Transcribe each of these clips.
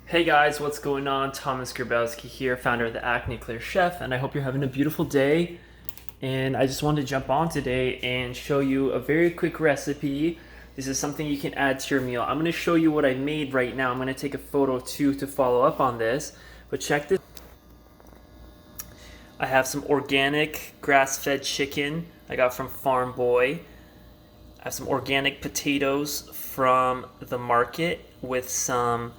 Hey guys, what's going on? Thomas Grabowski here, founder of the Acne Clear Chef, and I hope you're having a beautiful day. And I just wanted to jump on today and show you a very quick recipe. This is something you can add to your meal. I'm going to show you what I made right now. I'm going to take a photo too to follow up on this. But check this. I have some organic grass-fed chicken I got from Farm Boy. I have some organic potatoes from the market with some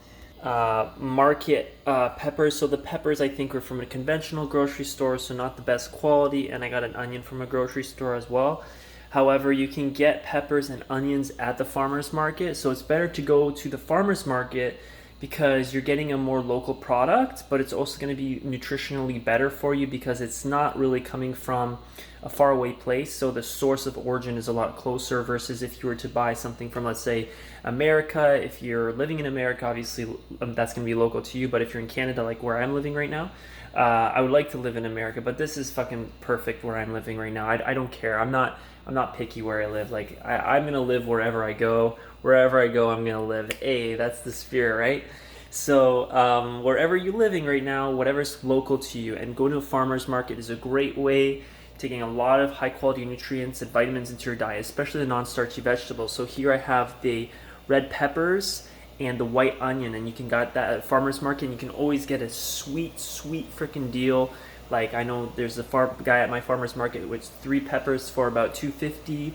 market peppers. So the peppers I think were from a conventional grocery store, so not the best quality, and I got an onion from a grocery store as well. However, you can get peppers and onions at the farmer's market, so it's better to go to the farmer's market because you're getting a more local product, but it's also going to be nutritionally better for you because it's not really coming from a faraway place. So the source of origin is a lot closer versus if you were to buy something from, let's say, America. If you're living in America, obviously that's going to be local to you. But if you're in Canada, like where I'm living right now, I would like to live in America, but this is fucking perfect where I'm living right now. I don't care. I'm not picky where I live. Like I'm gonna live wherever I go. Wherever I go, I'm gonna live. Hey, that's the spirit, right? So wherever you're living right now, whatever's local to you, and going to a farmer's market is a great way taking a lot of high quality nutrients and vitamins into your diet, especially the non-starchy vegetables. So here I have the red peppers and the white onion, and you can get that at farmer's market, and you can always get a sweet freaking deal. Like I know there's a guy at my farmer's market with 3 peppers for about $2.50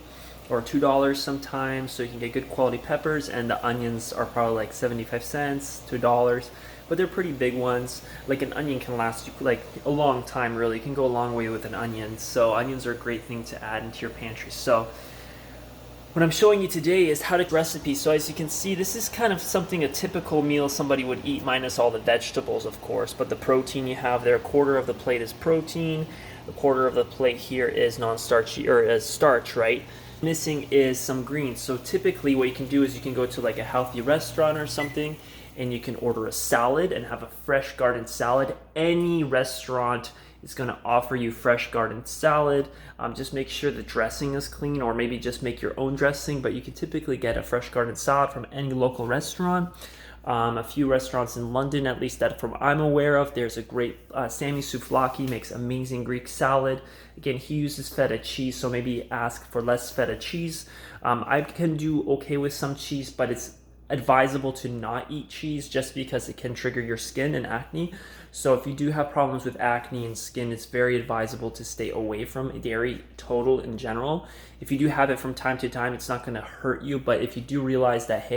or $2 sometimes, so you can get good quality peppers, and the onions are probably like 75 cents to $1, but they're pretty big ones. Like an onion can last you like a long time, really. You can go a long way with an onion, so onions are a great thing to add into your pantry. So what I'm showing you today is how to recipe. So as you can see, this is kind of something a typical meal somebody would eat minus all the vegetables, of course, but the protein you have there, a quarter of the plate is protein, a quarter of the plate here is non-starchy, or is starch, right? Missing is some greens. So typically what you can do is you can go to like a healthy restaurant or something, and you can order a salad and have a fresh garden salad. Any restaurant is going to offer you fresh garden salad. Just make sure the dressing is clean, or maybe just make your own dressing, but you can typically get a fresh garden salad from any local restaurant. A few restaurants in London, at least that from I'm aware of, there's a great Sammy Souvlaki makes amazing Greek salad. Again, he uses feta cheese, so maybe ask for less feta cheese. I can do okay with some cheese, but it's advisable to not eat cheese just because it can trigger your skin and acne. So if you do have problems with acne and skin, it's very advisable to stay away from dairy total in general. If you do have it from time to time, it's not going to hurt you, but if you do realize that,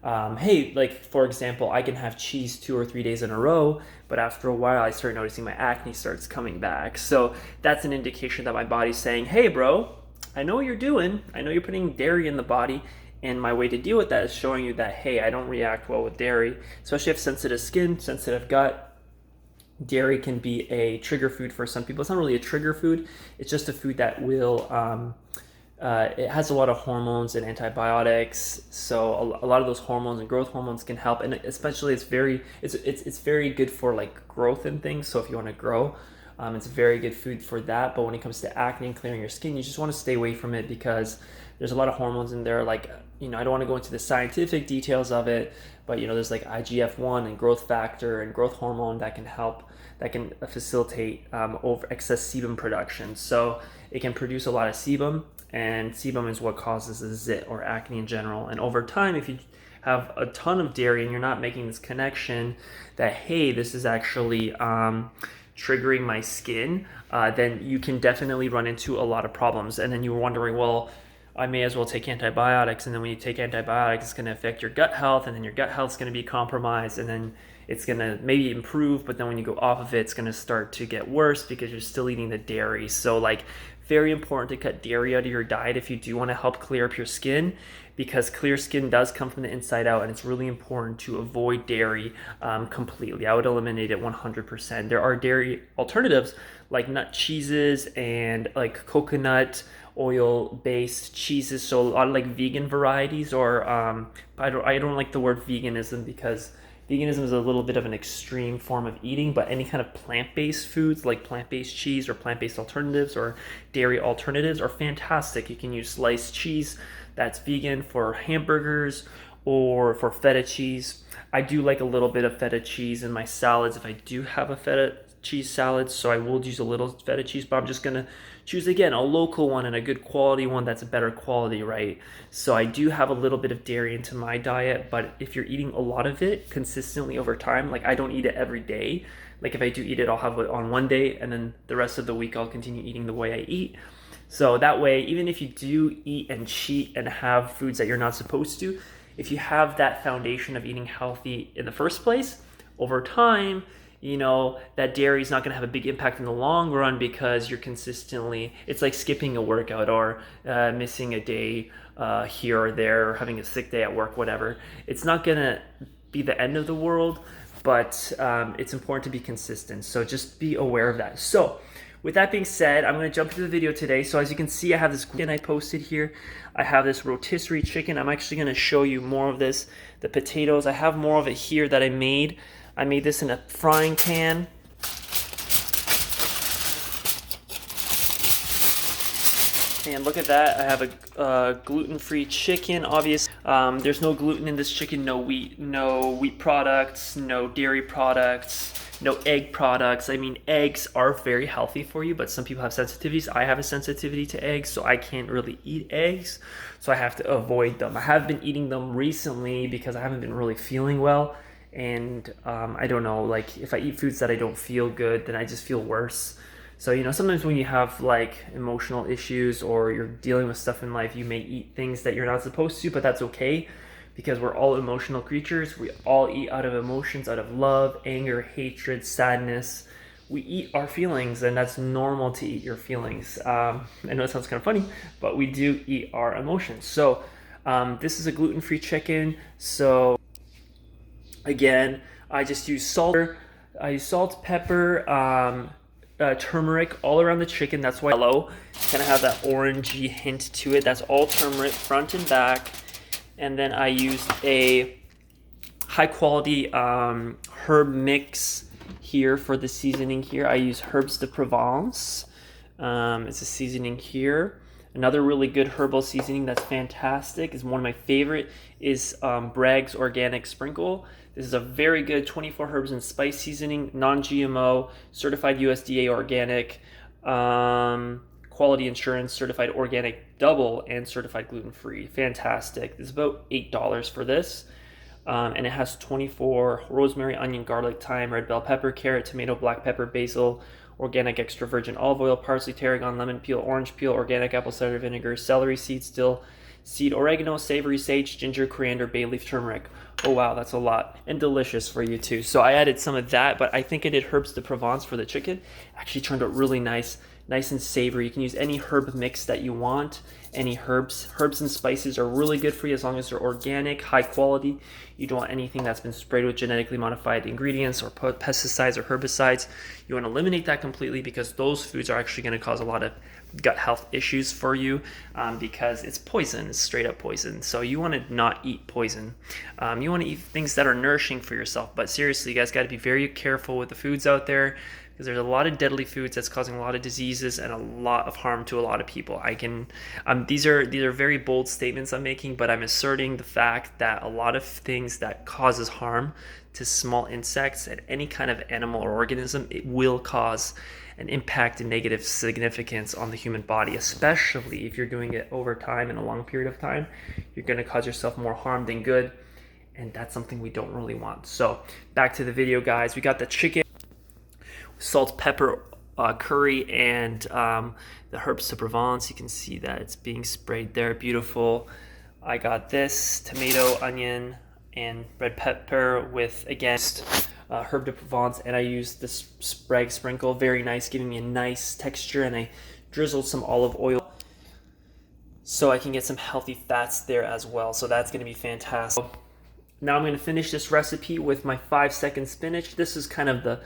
like for example, I can have cheese 2 or 3 days in a row, but after a while I start noticing my acne starts coming back. So that's an indication that my body's saying, hey bro, I know what you're doing. I know you're putting dairy in the body. And my way to deal with that is showing you that, hey, I don't react well with dairy, especially if sensitive skin, sensitive gut. Dairy can be a trigger food for some people. It's not really a trigger food. It's just a food that will, it has a lot of hormones and antibiotics. So a lot of those hormones and growth hormones can help. And especially it's very good for like growth and things. So if you want to grow, it's a very good food for that. But when it comes to acne and clearing your skin, you just want to stay away from it because there's a lot of hormones in there. Like, I don't want to go into the scientific details of it, but there's like IGF-1 and growth factor and growth hormone that can facilitate over excess sebum production. So it can produce a lot of sebum, and sebum is what causes a zit or acne in general. And over time, if you have a ton of dairy and you're not making this connection that, hey, this is actually triggering my skin, then you can definitely run into a lot of problems. And then you're wondering, well, I may as well take antibiotics. And then when you take antibiotics, it's going to affect your gut health, and then your gut health is going to be compromised, and then it's going to maybe improve, but then when you go off of it, it's going to start to get worse because you're still eating the dairy. So like, very important to cut dairy out of your diet if you do want to help clear up your skin, because clear skin does come from the inside out, and it's really important to avoid dairy completely. I would eliminate it 100%. There are dairy alternatives like nut cheeses and like coconut oil based cheeses, so a lot of like vegan varieties, or I don't like the word veganism because veganism is a little bit of an extreme form of eating, but any kind of plant-based foods like plant-based cheese or plant-based alternatives or dairy alternatives are fantastic. You can use sliced cheese that's vegan for hamburgers, or for feta cheese. I do like a little bit of feta cheese in my salads if I do have a feta cheese salad, so I will use a little feta cheese, but I'm just gonna choose again a local one and a good quality one that's a better quality, right? So I do have a little bit of dairy into my diet, but if you're eating a lot of it consistently over time, like I don't eat it every day. Like if I do eat it, I'll have it on one day, and then the rest of the week I'll continue eating the way I eat. So that way, even if you do eat and cheat and have foods that you're not supposed to, if you have that foundation of eating healthy in the first place, over time, you know, that dairy is not going to have a big impact in the long run because you're consistently, it's like skipping a workout or missing a day here or there or having a sick day at work, whatever. It's not going to be the end of the world, but it's important to be consistent. So just be aware of that. So with that being said, I'm going to jump into the video today. So as you can see, I have this chicken I posted here. I have this rotisserie chicken. I'm actually going to show you more of this. The potatoes, I have more of it here that I made. I made this in a frying pan. And look at that, I have a gluten-free chicken. Obviously, there's no gluten in this chicken, no wheat products, no dairy products, no egg products. I mean, eggs are very healthy for you, but some people have sensitivities. I have a sensitivity to eggs, so I can't really eat eggs, so I have to avoid them. I have been eating them recently because I haven't been really feeling well, and I don't know, like if I eat foods that I don't feel good, then I just feel worse. So, you know, sometimes when you have like emotional issues or you're dealing with stuff in life, you may eat things that you're not supposed to, but that's okay because we're all emotional creatures. We all eat out of emotions, out of love, anger, hatred, sadness. We eat our feelings, and that's normal to eat your feelings. I know it sounds kind of funny, but we do eat our emotions. So this is a gluten-free chicken. So again, I just use salt. I use salt, pepper, turmeric all around the chicken. That's why yellow kind of have that orangey hint to it. That's all turmeric front and back. And then I used a high quality herb mix here for the seasoning here. I use herbs de Provence. It's a seasoning here. Another really good herbal seasoning that's fantastic is one of my favorite is Bragg's Organic Sprinkle. This is a very good 24 herbs and spice seasoning, non-GMO, certified USDA organic, quality insurance, certified organic double, and certified gluten-free. Fantastic. This is about $8 for this. And it has 24 rosemary, onion, garlic, thyme, red bell pepper, carrot, tomato, black pepper, basil, organic extra virgin olive oil, parsley, tarragon, lemon peel, orange peel, organic apple cider vinegar, celery seeds, dill seed, oregano, savory sage, ginger, coriander, bay leaf, turmeric. Oh wow, that's a lot. And delicious for you too. So I added some of that, but I think I did herbs de Provence for the chicken. Actually turned out really nice and savory. You can use any herb mix that you want. Any herbs and spices are really good for you as long as they're organic, high quality. You don't want anything that's been sprayed with genetically modified ingredients or pesticides or herbicides. You want to eliminate that completely because those foods are actually going to cause a lot of gut health issues for you because it's poison. It's straight up poison. So you want to not eat poison. You want to eat things that are nourishing for yourself. But seriously, you guys got to be very careful with the foods out there, because there's a lot of deadly foods that's causing a lot of diseases and a lot of harm to a lot of people. These are very bold statements I'm making, but I'm asserting the fact that a lot of things that causes harm to small insects and any kind of animal or organism, it will cause an impact and negative significance on the human body, especially if you're doing it over time in a long period of time. You're going to cause yourself more harm than good, and that's something we don't really want. So back to the video, guys. We got the chicken, salt, pepper, curry, and the herbs de Provence. You can see that it's being sprayed there. Beautiful. I got this tomato, onion, and red pepper with, again, herb de Provence, and I used this Bragg sprinkle. Very nice, giving me a nice texture, and I drizzled some olive oil so I can get some healthy fats there as well. So that's going to be fantastic. Now I'm going to finish this recipe with my 5-second spinach. This is kind of the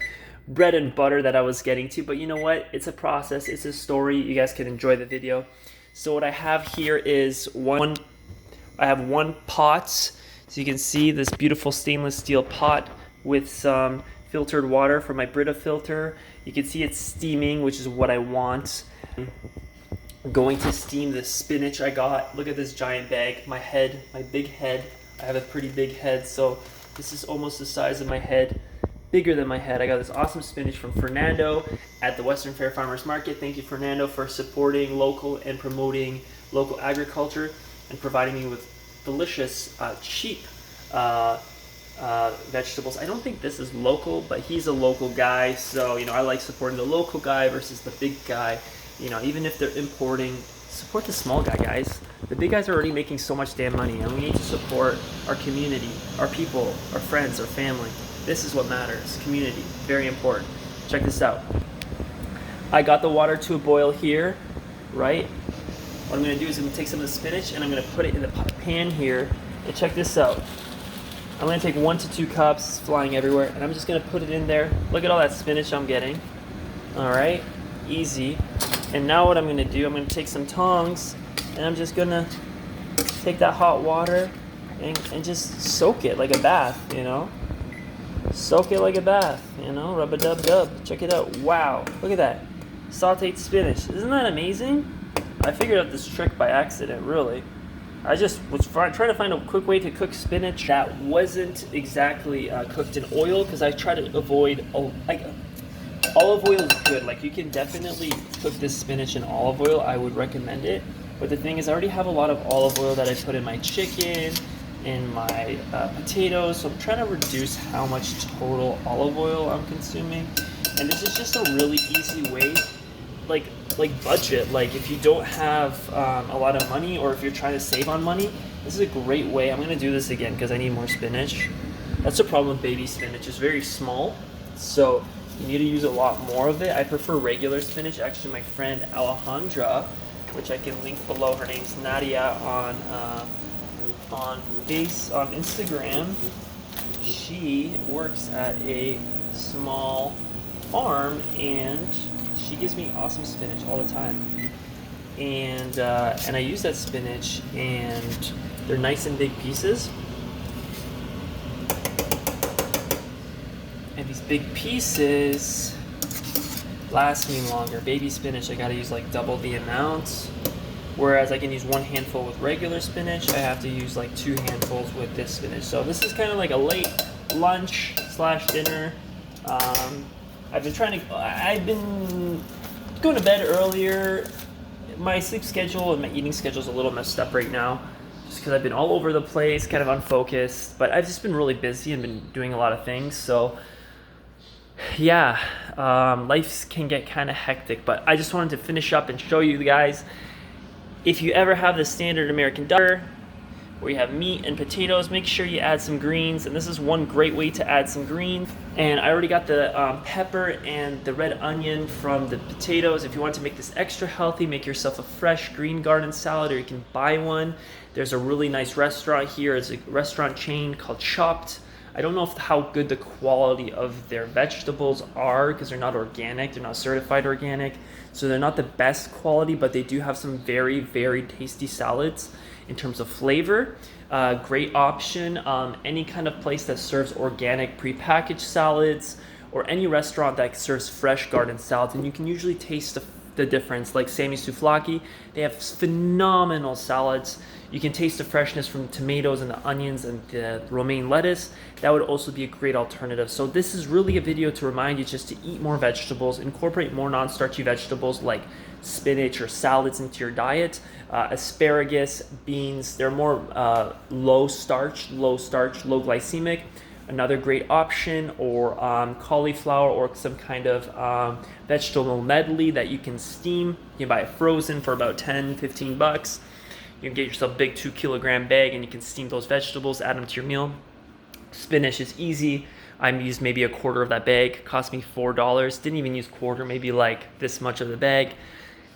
bread and butter that I was getting to, but you know what? It's a process. It's a story. You guys can enjoy the video. So what I have here is I have one pot. So you can see this beautiful stainless steel pot with some filtered water from my Brita filter. You can see it's steaming, which is what I want. I'm going to steam the spinach I got. Look at this giant bag. My big head I have a pretty big head, so this is almost the size of my head, bigger than my head. I got this awesome spinach from Fernando at the Western Fair Farmers Market. Thank you, Fernando, for supporting local and promoting local agriculture and providing me with delicious, cheap vegetables. I don't think this is local, but he's a local guy, so I like supporting the local guy versus the big guy. Even if they're importing, support the small guy, guys. The big guys are already making so much damn money, and we need to support our community, our people, our friends, our family. This is what matters. Community, very important. Check this out. I got the water to a boil here, right? What I'm gonna do is I'm gonna take some of the spinach and I'm gonna put it in the pan here. And check this out. I'm gonna take 1 to 2 cups, flying everywhere, and I'm just gonna put it in there. Look at all that spinach I'm getting. All right, easy. And now what I'm gonna do, I'm gonna take some tongs and I'm just gonna take that hot water and just soak it like a bath, Soak it like a bath, rub-a-dub-dub. Check it out. Wow, look at that. Sauteed spinach. Isn't that amazing? I figured out this trick by accident, really. I just was trying to find a quick way to cook spinach that wasn't exactly cooked in oil, because I try to avoid, olive oil is good. Like, you can definitely cook this spinach in olive oil. I would recommend it. But the thing is, I already have a lot of olive oil that I put in my chicken, in my potatoes, so I'm trying to reduce how much total olive oil I'm consuming. And this is just a really easy way, like budget. Like, if you don't have a lot of money, or if you're trying to save on money, this is a great way. I'm gonna do this again because I need more spinach. That's the problem with baby spinach, it's very small, so you need to use a lot more of it. I prefer regular spinach. Actually, my friend Alejandra, which I can link below, her name's Nadia on Instagram. She works at a small farm and she gives me awesome spinach all the time. And I use that spinach, and they're nice and big pieces. And these big pieces last me longer. Baby spinach, I gotta use like double the amount. Whereas I can use 1 handful with regular spinach, I have to use like 2 handfuls with this spinach. So this is kind of like a late lunch / dinner. I've been going to bed earlier. My sleep schedule and my eating schedule is a little messed up right now, just because I've been all over the place, kind of unfocused. But I've just been really busy and been doing a lot of things. So yeah, life can get kind of hectic. But I just wanted to finish up and show you guys, if you ever have the standard American dinner where you have meat and potatoes, make sure you add some greens. And this is one great way to add some greens. And I already got the pepper and the red onion from the potatoes. If you want to make this extra healthy, make yourself a fresh green garden salad, or you can buy one. There's a really nice restaurant here. It's a restaurant chain called Chopped. I don't know how good the quality of their vegetables are, because they're not organic, they're not certified organic, so they're not the best quality, but they do have some very, very tasty salads in terms of flavor. Great option. Any kind of place that serves organic prepackaged salads, or any restaurant that serves fresh garden salads, and you can usually taste the difference. Like Sammy Souvlaki, they have phenomenal salads. You can taste the freshness from the tomatoes and the onions and the romaine lettuce. That would also be a great alternative. So this is really a video to remind you just to eat more vegetables, incorporate more non-starchy vegetables like spinach or salads into your diet. Asparagus, beans, they're more low starch, low glycemic. Another great option, or cauliflower, or some kind of vegetable medley that you can steam. You can buy it frozen for about 10-15 bucks. You can get yourself a big 2-kilogram bag, and you can steam those vegetables, add them to your meal. Spinach is easy. I used maybe a quarter of that bag. Cost me $4. Didn't even use quarter, maybe like this much of the bag.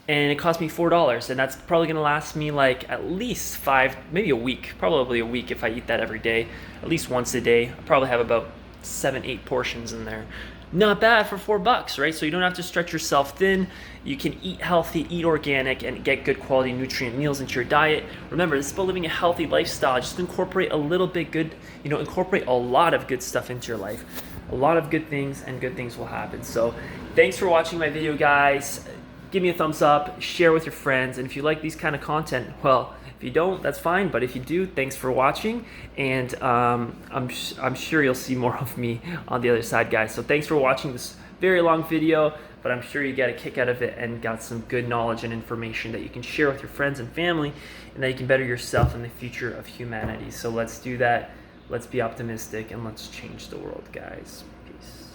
And it cost me $4, and that's probably gonna last me like at least 5, maybe a week, probably a week if I eat that every day, at least once a day. I probably have about 7-8 portions in there. Not bad for $4, right? So you don't have to stretch yourself thin. You can eat healthy, eat organic, and get good quality nutrient meals into your diet. Remember, this is about living a healthy lifestyle. Just incorporate a little bit good, incorporate a lot of good stuff into your life. A lot of good things, and good things will happen. So thanks for watching my video, guys. Give me a thumbs up, share with your friends, and if you like these kind of content, well, If you don't, that's fine. But if you do, thanks for watching. And I'm sure you'll see more of me on the other side, guys. So thanks for watching this very long video, but I'm sure you got a kick out of it and got some good knowledge and information that you can share with your friends and family, and that you can better yourself in the future of humanity. So let's do that. Let's be optimistic and let's change the world, guys. Peace.